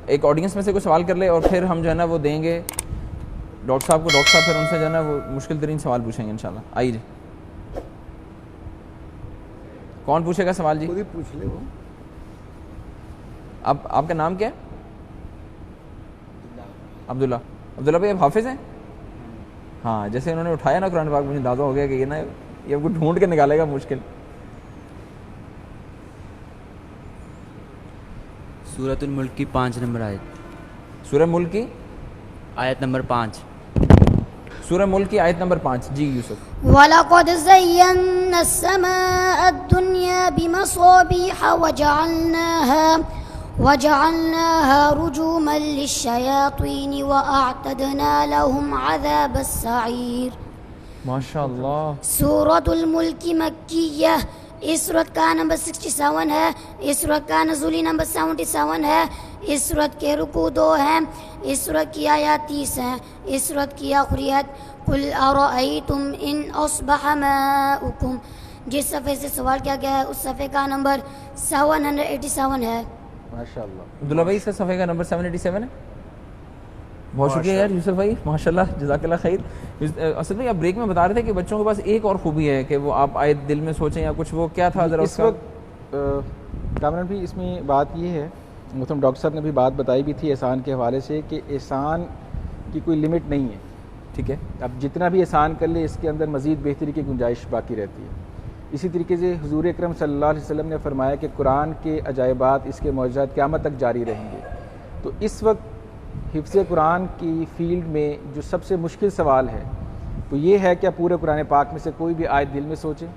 ایک آڈینس میں سے کوئی سوال کر لے اور پھر ہم جو ہے نا وہ دیں گے ڈاکٹر صاحب کو. ڈاکٹر صاحب پھر ان سے جو ہے نا وہ مشکل ترین سوال پوچھیں گے انشاءاللہ. آئیے جی, کون پوچھے گا سوال؟ جی خود ہی پوچھ لے وہ. آپ کا نام کیا ہے؟ عبداللہ. عبداللہ بھائی آپ حافظ ہیں؟ ہاں, جیسے انہوں نے اٹھایا نا قرآن پاک مجھے اندازہ ہو گیا کہ یہ نا یہ آپ کو ڈھونڈ کے نکالے گا مشکل. سورۃ الملک کی 5 نمبر آیت. سورہ ملک کی آیت نمبر 5. سورہ ملک کی آیت نمبر 5. جی یوسف. وَلَقَدْ زَيَّنَّا السَّمَاءَ الدُّنْيَا بِمَصَابِيحَ وَجَعَلْنَاهَا رُجُومًا لِلشَّيَاطِينِ وَأَعْتَدْنَا لَهُمْ عَذَابَ السَّعِيرِ. ماشاء اللہ. سورۃ الملک مکیہ, اس سورت کا نمبر 67 ہے, اس سورت کا نزولی نمبر 77 ہے, اس سورت کے رکوع 2 ہیں, اس سورت کی آیات 30 ہیں, اس سورت کی آخری آیت قُلْ أَرَأَيْتُمْ إِنْ أَصْبَحَ مَاؤُكُمْ. جس صفحے سے سوال کیا گیا ہے اس صفحے کا نمبر 787 ہے. ماشاء اللہ. عبداللہ بھائی اس کا صفحے کا نمبر 787 ہے. بہت شکریہ یار یوسف بھائی, ماشاء اللہ, جزاک اللہ خیر. اسد بھائی آپ بریک میں بتا رہے تھے کہ بچوں کے پاس ایک اور خوبی ہے کہ وہ آپ آیت دل میں سوچیں یا کچھ, وہ کیا تھا ذرا اس کا؟ کامران بھی اس میں بات یہ ہے, محترم ڈاکٹر صاحب نے بھی بات بتائی بھی تھی احسان کے حوالے سے کہ احسان کی کوئی لمٹ نہیں ہے. ٹھیک ہے, اب جتنا بھی احسان کر لے اس کے اندر مزید بہتری کی گنجائش باقی رہتی ہے. اسی طریقے سے حضور اکرم صلی اللہ علیہ وسلم نے فرمایا کہ قرآن کے عجائبات, اس کے معجزات قیامت تک جاری رہیں گے. تو اس وقت حفظ قرآن کی فیلڈ میں جو سب سے مشکل سوال ہے وہ یہ ہے کہ آپ پورے قرآن پاک میں سے کوئی بھی آیت دل میں سوچیں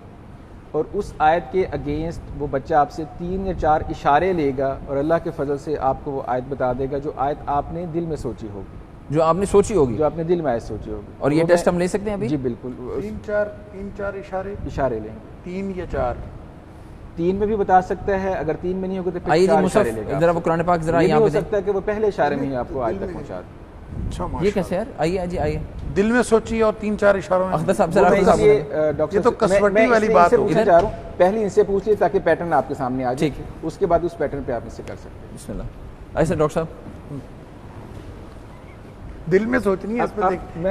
اور اس آیت کے اگینسٹ وہ بچہ آپ سے 3 یا 4 اشارے لے گا اور اللہ کے فضل سے آپ کو وہ آیت بتا دے گا جو آیت آپ نے دل میں سوچی ہوگی, جو آپ نے سوچی ہوگی, جو آپ نے دل میں آیت سوچی ہوگی. اور یہ ٹیسٹ ہم لے سکتے ہیں ابھی؟ جی بالکل. 3-4 اشارے لیں گے, 3 یا 4. 3 میں بھی بتا سکتا ہے, اگر 3 میں نہیں ہوگا تو پھر آئیے 4 جی اشارے لے مصحف گا. ذرا وہ قرآن پاک ذرا یہ یہاں بھی پہ ہو سکتا ہے کہ وہ پہلے اشارے میں ہی آپ کو آیت تک پہنچا دے. اچھا یہ کیسے یار؟ آئیے جی آئیے. دل میں سوچیے اور 3-4 اشاروں میں. اختر صاحب ذرا یہ تو کسوٹی والی بات ہوگی. چاہ رہا ہوں پہلے ان سے پوچھ لیے تاکہ پیٹرن آپ کے سامنے آ جائے, اس کے بعد اس پیٹرن پہ آپ اس سے کر سکتے ہیں. بسم اللہ. ایسے ڈاکٹر صاحب دل میں سوچنی ہے,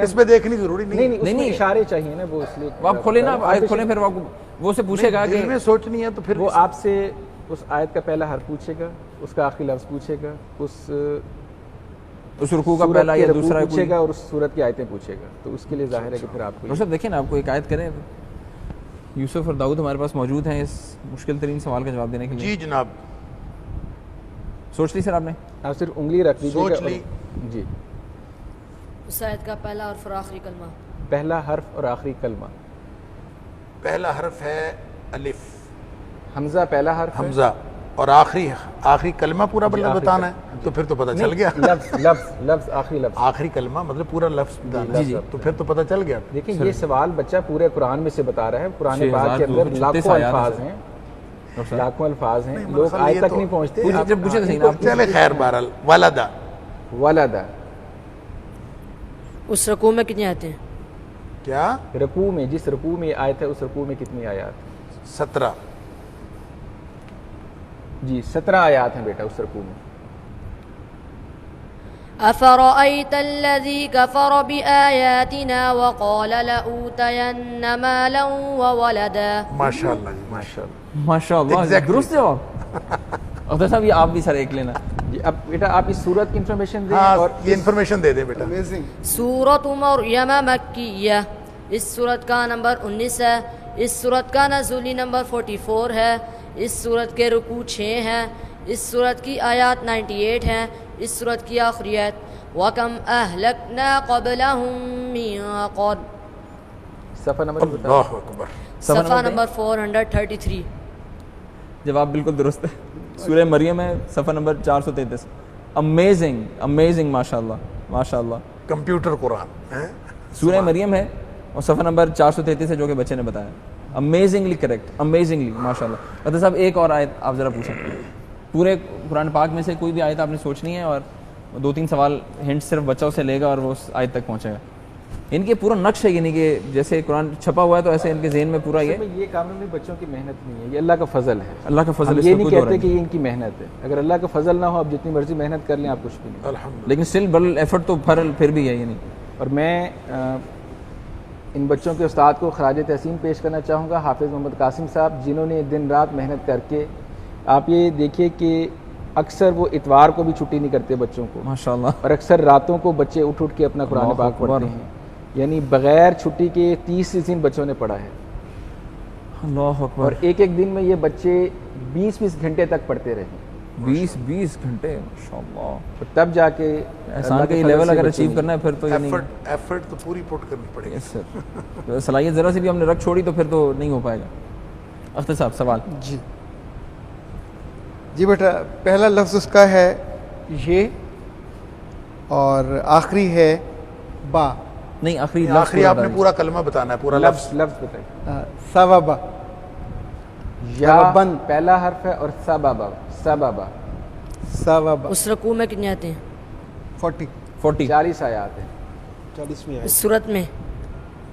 اس پہ دیکھنی ضروری نہیں. نہیں اشارے چاہیے نا, وہ اس لیے آپ کھولیں نا, آیت کھولیں, پھر وہ سے پوچھے گا کہ دل میں سوچنی ہے تو پھر وہ آپ سے اس آیت کا پہلا حرف پوچھے گا, اس کا آخری لفظ پوچھے گا, اس رکوع کا پہلا یا دوسرا پوچھے گا اور اس سورت کی آیتیں پوچھے گا. تو اس کے لیے ظاہر ہے کہ پھر آپ کو ڈاکٹر صاحب دیکھیں نا, آپ کو ایک آیت کریں. یوسف اور داؤد ہمارے پاس موجود ہیں اس مشکل ترین سوال کا جواب دینے کے لیے. جی جناب. سوچ لی سر آپ نے؟ آپ صرف انگلی رکھ دیجیے. سوچ لی. جی. اس آیت کا پہلا حرف اور آخری کلمہ. پہلا حرف اور آخری کلمہ. پہلا حرف ہے الف. حمزہ پہلا حرف, حمزہ, اور آخری کلمہ پورا بتانا ہے تو پھر تو پتہ چل گیا. لفظ آخری لفظ, آخری کلمہ مطلب پورا لفظ بتانا ہے تو پھر تو پتہ چل گیا. دیکھیں یہ سوال بچہ پورے قرآن میں سے بتا رہا ہے. قرآن پاک کے اندر لاکھوں الفاظ ہیں, لوگ آیت تک نہیں پہنچتے. چلے خیر, بہرحال ولدا. اس رکوع میں کتنی آیتیں ہیں؟ کیا رکوع میں, جس رکوع میں آیت ہے اس رکوع میں کتنی آیات؟ 17. جی 17 آیات ہیں بیٹا اس رکوع میں. أَفَرَأَيْتَ الَّذِي كَفَرَ بِآيَاتِنَا وَقَالَ لَأُوتَيَنَّ مَالًا وَوَلَدًا. ماشاءاللہ جی, ماشاءاللہ, ماشاءاللہ, درست جواب. اختر صاحب یہ آپ بھی سر ایک لینا. جی اب بیٹا آپ اس سورت کی انفارمیشن دیں. ہاں اور یہ انفارمیشن دے دیں بیٹا. سورۃ مریم مکیہ, اس سورت کا نمبر 19 ہے, اس سورت کا نزولی نمبر 44 ہے, اس سورت کے رکوع 6 ہیں, اس سورت کی آیات 98 ہیں, اس سورت کی آخری آیت وَكَمْ أَهْلَكْنَا قَبْلَهُمْ مِنْ قَرْنٍ. صفحہ نمبر اللہ اکبر. صفحہ نمبر 433. جواب بالکل درست ہے. سورہ مریم ہے, صفحہ نمبر 433. امیزنگ, ماشاءاللہ ماشاءاللہ. کمپیوٹر قرآن سورہ مریم ہے اور صفحہ نمبر 433 ہے جو کہ بچے نے بتایا. امیزنگلی کریکٹ, امیزنگلی, ماشاءاللہ. ڈاکٹر صاحب ایک اور آیت آپ ذرا پوچھیں. پورے قرآن پاک میں سے کوئی بھی آیت آپ نے سوچنی ہے اور 2-3 سوال ہنٹ صرف بچہ اسے لے گا اور وہ اس آیت تک پہنچے گا. ان کے پورا نقش ہے، یعنی کہ جیسے قرآن چھپا ہوا ہے تو ایسے ان کے ذہن میں پورا یہ یہ کاموں میں بچوں کی محنت نہیں ہے، یہ اللہ کا فضل ہے. اللہ کا فضل. ہم یہ نہیں کہتے کہ یہ ان کی محنت ہے، اگر اللہ کا فضل نہ ہو آپ جتنی مرضی محنت کر لیں آپ کچھ بھی نہیں. الحمد لیکن اسٹل بل ایفرٹ تو پھر بھی ہے. یعنی اور میں ان بچوں کے استاد کو خراج تحسین پیش کرنا چاہوں گا، حافظ محمد قاسم صاحب، جنہوں نے دن رات محنت کر کے، آپ یہ دیکھیے کہ اکثر وہ اتوار کو بھی چھٹی نہیں کرتے بچوں کو، ماشاء اللہ. اور اکثر راتوں کو بچے اٹھ کے اپنا قرآن اللہ پاک اکبر. پڑھتے ہیں، یعنی بغیر چھٹی کے 30 دن بچوں نے پڑھا ہے. اللہ اکبر. اور ایک دن میں یہ بچے 20 گھنٹے تک پڑھتے رہے. 20 گھنٹے ماشاءاللہ. اور تب جا کے احسان کا یہ لیول اگر اچیو کرنا ہے پھر تو یعنی ایفرٹ تو پوری پٹ کرنی پڑے گی. یس سر. صلاحیت ذرا سی بھی ہم نے رکھ چھوڑی تو پھر تو نہیں ہو پائے گا. اختر صاحب سوال. جی بیٹا، پہلا لفظ اس کا ہے یہ اور آخری ہے با. نہیں آخری آخری آپ نے پورا کلمہ بتانا ہے، پورا لفظ. لفظ بتائیے. سببا. یا بند پہلا حرف ہے اور سبابا. سبابا. سببا. اس رکوع میں کتنے آتے ہیں؟ 40. 40 آیات ہیں 40ویں اس آیت. صورت میں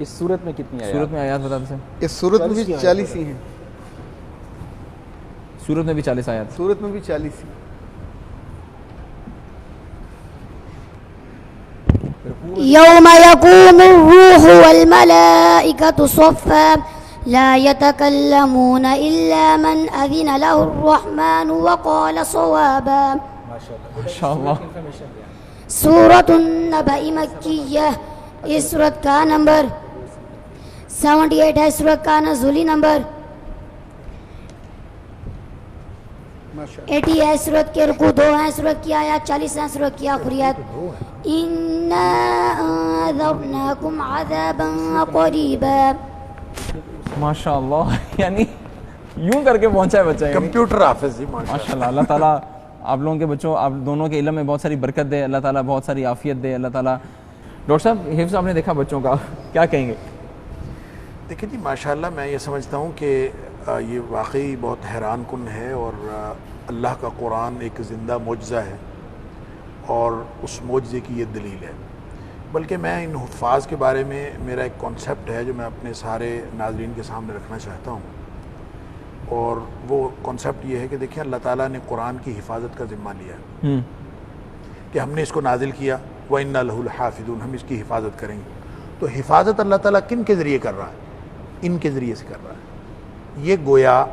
اس صورت میں کتنی آیات؟ صورت میں آیات بتا دیں. اس صورت میں بھی 40 ہی ہیں. صورت میں بھی 40 آیات. صورت میں بھی 40 ہی. يوم يقوم الروح والملائكة صفا لا يتكلمون إلا من أذن له الرحمن وقال صوابا. ماشاءاللہ. سورة النبأ مکیہ. اس سورت کا نمبر 78 ہے. سورت کا نزولی نمبر 80 ہے. سورت کے رکوع 2 ہیں. سورت کی آیات 40 ہیں. سورت کی آخری آیت اِنَّا أَنذَرْنَاكُمْ عَذَابًا قَرِيبًا. ماشاءاللہ. یعنی یوں کر کے پہنچا ہے بچہ. کمپیوٹر حافظ جی ماشاءاللہ. اللہ تعالیٰ آپ لوگوں کے بچوں، آپ دونوں کے علم میں بہت ساری برکت دے. اللہ تعالیٰ بہت ساری عافیت دے. اللہ تعالیٰ. ڈاکٹر صاحب حفظ آپ نے دیکھا بچوں کا، کیا کہیں گے؟ دیکھیں جی ماشاءاللہ میں یہ سمجھتا ہوں کہ یہ واقعی بہت حیران کن ہے، اور اللہ کا قرآن ایک زندہ معجزہ ہے، اور اس معجزے کی یہ دلیل ہے. بلکہ میں ان حفاظ کے بارے میں میرا ایک کانسیپٹ ہے جو میں اپنے سارے ناظرین کے سامنے رکھنا چاہتا ہوں، اور وہ کانسیپٹ یہ ہے کہ دیکھیں اللہ تعالیٰ نے قرآن کی حفاظت کا ذمہ لیا ہے کہ ہم نے اس کو نازل کیا، وَإِنَّا لَهُ لَحَافِظُونَ، ہم اس کی حفاظت کریں گے. تو حفاظت اللہ تعالیٰ کن کے ذریعے کر رہا ہے؟ ان کے ذریعے سے کر رہا ہے. یہ گویا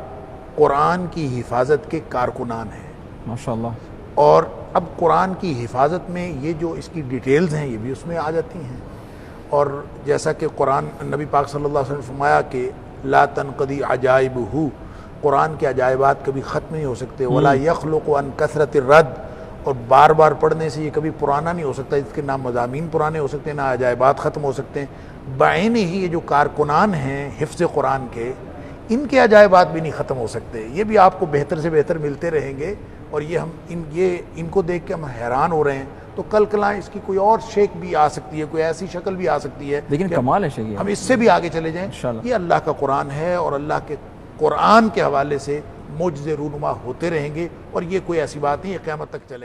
قرآن کی حفاظت کے کارکنان ہیں ماشاءاللہ. اور اب قرآن کی حفاظت میں یہ جو اس کی ڈیٹیلز ہیں یہ بھی اس میں آ جاتی ہیں. اور جیسا کہ قرآن نبی پاک صلی اللہ علیہ وسلم نے فرمایا کہ لا تنقضی عجائبہ، قرآن کے عجائبات کبھی ختم نہیں ہو سکتے. ولا یخلق عن کثرت الرد، اور بار بار پڑھنے سے یہ کبھی پرانا نہیں ہو سکتا. اس کے نہ مضامین پرانے ہو سکتے ہیں، نہ عجائبات ختم ہو سکتے ہیں. بعین ہی یہ جو کارکنان ہیں حفظ قرآن کے، ان کے عجائبات بھی نہیں ختم ہو سکتے. یہ بھی آپ کو بہتر سے بہتر ملتے رہیں گے، اور یہ ہم ان کو دیکھ کے ہم حیران ہو رہے ہیں. تو کل کلائیں اس کی کوئی اور شیک بھی آ سکتی ہے، کوئی ایسی شکل بھی آ سکتی ہے، لیکن کمال ہے شیخ. ہم اس سے بھی آگے چلے جائیں. یہ اللہ کا قرآن ہے، اور اللہ کے قرآن کے حوالے سے معجزے رونما ہوتے رہیں گے، اور یہ کوئی ایسی بات نہیں ہے قیامت تک چلے گا.